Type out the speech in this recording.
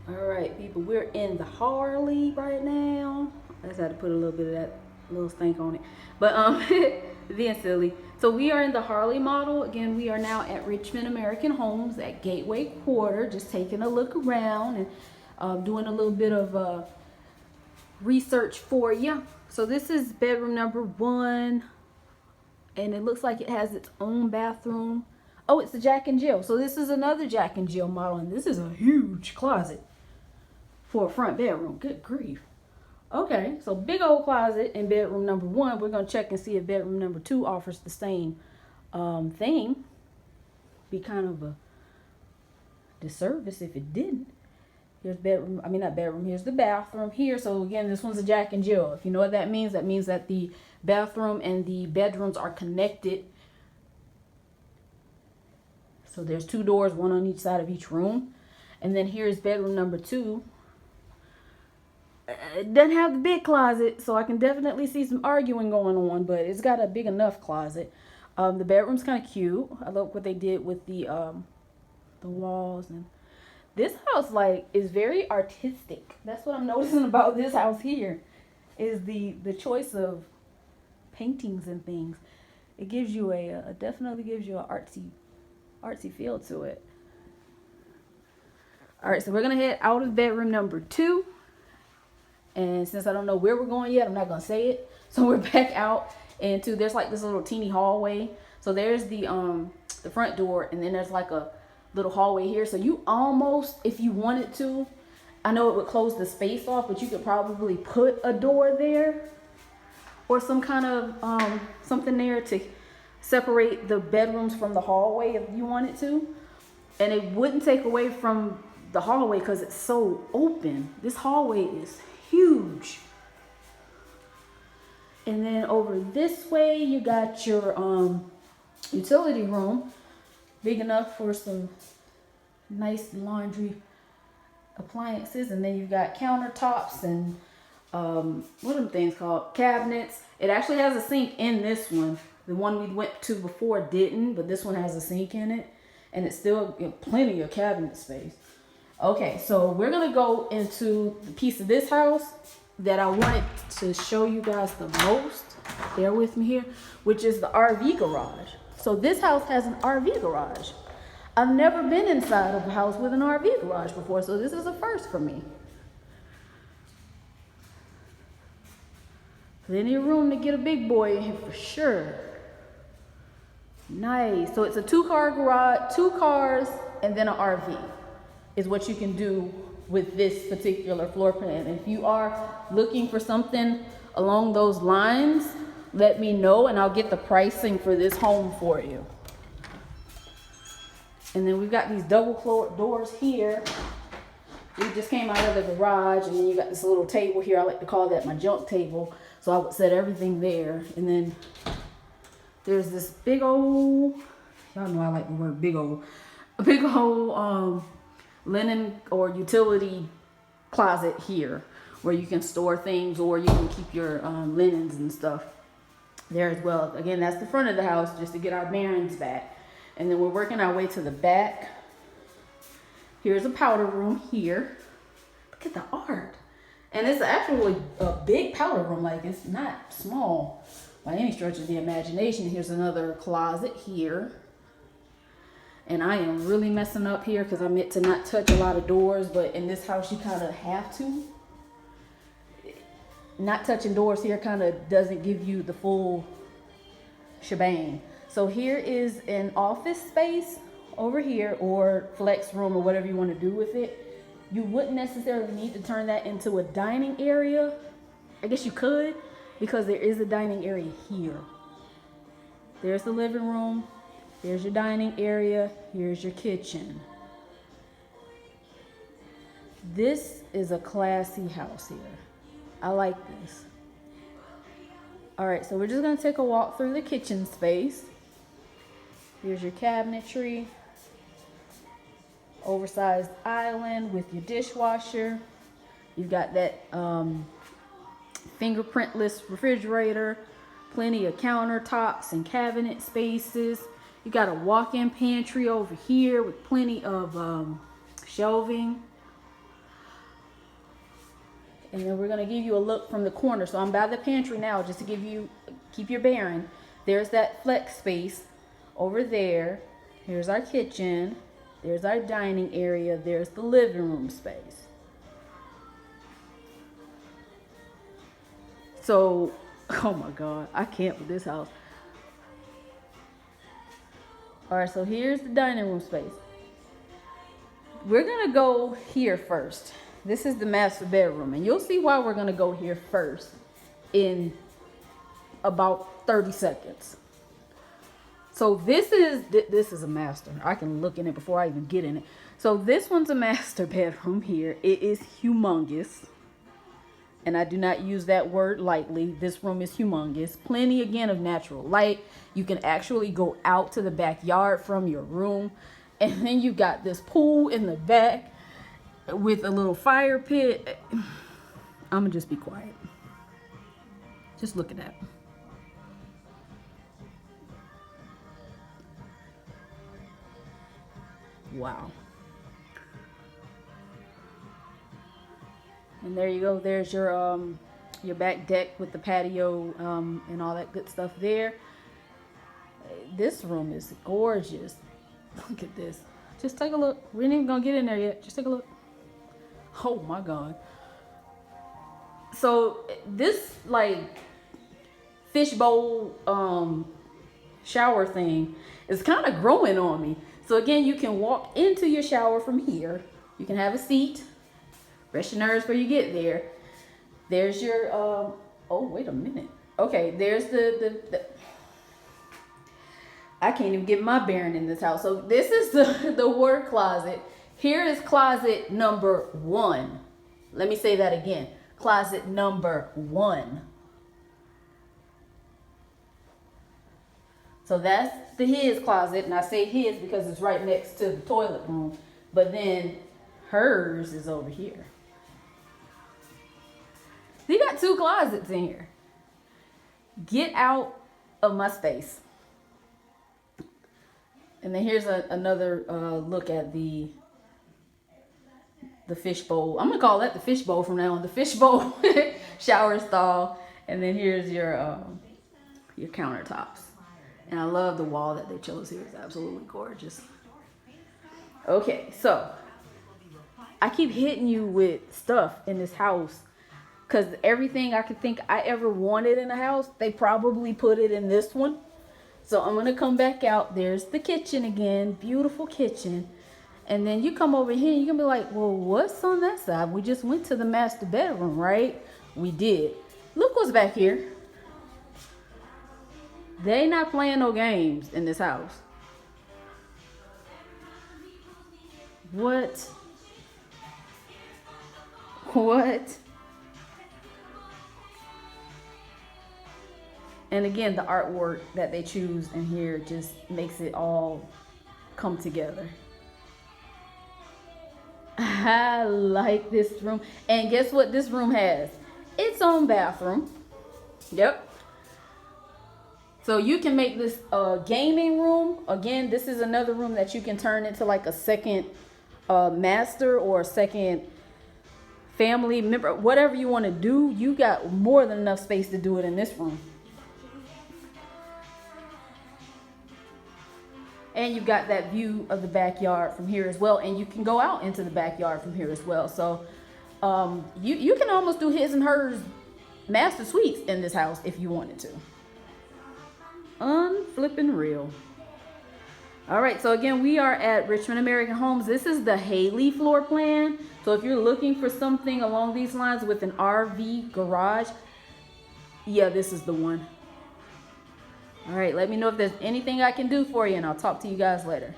All right, people, we're in the Harley right now. I just had to put a little bit of that little stank on it, but being silly. So we are in the Harley model. Again, we are now at Richmond American Homes at Gateway Quarter, just taking a look around and doing a little bit of research for you. So this is bedroom number 1, and it looks like it has its own bathroom. Oh, it's a Jack and Jill. So this is another Jack and Jill model, and this is a huge closet for a front bedroom. Good grief. Okay, so big old closet in bedroom number 1. We're going to check and see if bedroom number 2 offers the same thing. Be kind of a disservice if it didn't. Here's bedroom, I mean not bedroom, here's the bathroom here. So again, this one's a Jack and Jill. If you know what that means that the bathroom and the bedrooms are connected. So there's 2 doors, 1 on each side of each room. And then here's bedroom number 2. It doesn't have the big closet, so I can definitely see some arguing going on, but it's got a big enough closet. The bedroom's kind of cute. I love what they did with the walls, and this house is very artistic. That's what I'm noticing about this house here, is the choice of paintings and things. It gives you definitely gives you an artsy feel to it. All right, so we're gonna head out of bedroom number 2. And since I don't know where we're going yet, I'm not going to say it. So we're back out into, there's like this little teeny hallway. So there's the front door, and then there's like a little hallway here. So you almost, if you wanted to, I know it would close the space off, but you could probably put a door there or some kind of something there to separate the bedrooms from the hallway if you wanted to. And it wouldn't take away from the hallway because it's so open. This hallway is huge. And then over this way you got your utility room, big enough for some nice laundry appliances. And then you've got countertops and what are them things called, cabinets. It actually has a sink in this one. The one we went to before didn't, but this one has a sink in it, and it's still plenty of cabinet space. Okay, so we're gonna go into the piece of this house that I wanted to show you guys the most. Bear with me here, which is the RV garage. So this house has an RV garage. I've never been inside of a house with an RV garage before, so this is a first for me. Plenty of room to get a big boy in here for sure. Nice. So it's a 2-car garage, 2 cars, and then an RV. Is what you can do with this particular floor plan. If you are looking for something along those lines, let me know and I'll get the pricing for this home for you. And then we've got these double doors here. We just came out of the garage, and then you got this little table here. I like to call that my junk table. So I would set everything there. And then there's this big old, y'all know I like the word big old, a big old linen or utility closet here where you can store things, or you can keep your linens and stuff there as well. Again, that's the front of the house, just to get our bearings back. And then we're working our way to the back. Here's a powder room here. Look at the art. And it's actually a big powder room. Like, it's not small by any stretch of the imagination. Here's another closet here. And I am really messing up here because I meant to not touch a lot of doors, but in this house you kind of have to. Not touching doors here kind of doesn't give you the full shebang. So here is an office space over here, or flex room, or whatever you want to do with it. You wouldn't necessarily need to turn that into a dining area. I guess you could, because there is a dining area here. There's the living room. There's your dining area. Here's your kitchen. This is a classy house here. I like this. All right, so we're just gonna take a walk through the kitchen space. Here's your cabinetry. Oversized island with your dishwasher. You've got that fingerprintless refrigerator. Plenty of countertops and cabinet spaces. You got a walk-in pantry over here with plenty of shelving. And then we're gonna give you a look from the corner. So I'm by the pantry now, just to keep your bearing. There's that flex space over there. Here's our kitchen. There's our dining area. There's the living room space. So, oh my God, I can't with this house. All right, so here's the dining room space. We're gonna go here first. This is the master bedroom, and you'll see why we're gonna go here first in about 30 seconds. So this is a master. I can look in it before I even get in it. So this one's a master bedroom here. It is humongous. And I do not use that word lightly. This room is humongous. Plenty, again, of natural light. You can actually go out to the backyard from your room. And then you got this pool in the back with a little fire pit. I'm going to just be quiet. Just look at that. Wow. And there you go. There's your back deck with the patio and all that good stuff there. This room is gorgeous. Look at this. Just take a look. We ain't even gonna get in there yet. Just take a look. Oh my God. So this like fishbowl shower thing is kind of growing on me. So again, you can walk into your shower from here. You can have a seat. Rest your nerves before you get there. There's your, oh, wait a minute. Okay, there's the I can't even get my bearing in this house. So this is the word closet. Here is closet number 1. Let me say that again. Closet number 1. So that's his closet. And I say his because it's right next to the toilet room. But then hers is over here. You got 2 closets in here. Get out of my space. And then here's another look at the fishbowl. I'm gonna call that the fishbowl from now on. The fishbowl shower stall. And then here's your countertops. And I love the wall that they chose here. It's absolutely gorgeous. Okay, so I keep hitting you with stuff in this house because everything I could think I ever wanted in a house, they probably put it in this one. So I'm going to come back out. There's the kitchen again. Beautiful kitchen. And then you come over here and you're going to be like, well, what's on that side? We just went to the master bedroom, right? We did. Look what's back here. They not playing no games in this house. What? What? And again, the artwork that they choose in here just makes it all come together. I like this room. And guess what this room has? Its own bathroom. Yep. So you can make this a gaming room. Again, this is another room that you can turn into like a second master or a second family member. Whatever you want to do, you got more than enough space to do it in this room. And you've got that view of the backyard from here as well. And you can go out into the backyard from here as well. So you can almost do his and hers master suites in this house if you wanted to. Unflippin' real. All right, so again, we are at Richmond American Homes. This is the Haley floor plan. So if you're looking for something along these lines with an RV garage, yeah, this is the one. All right, let me know if there's anything I can do for you, and I'll talk to you guys later.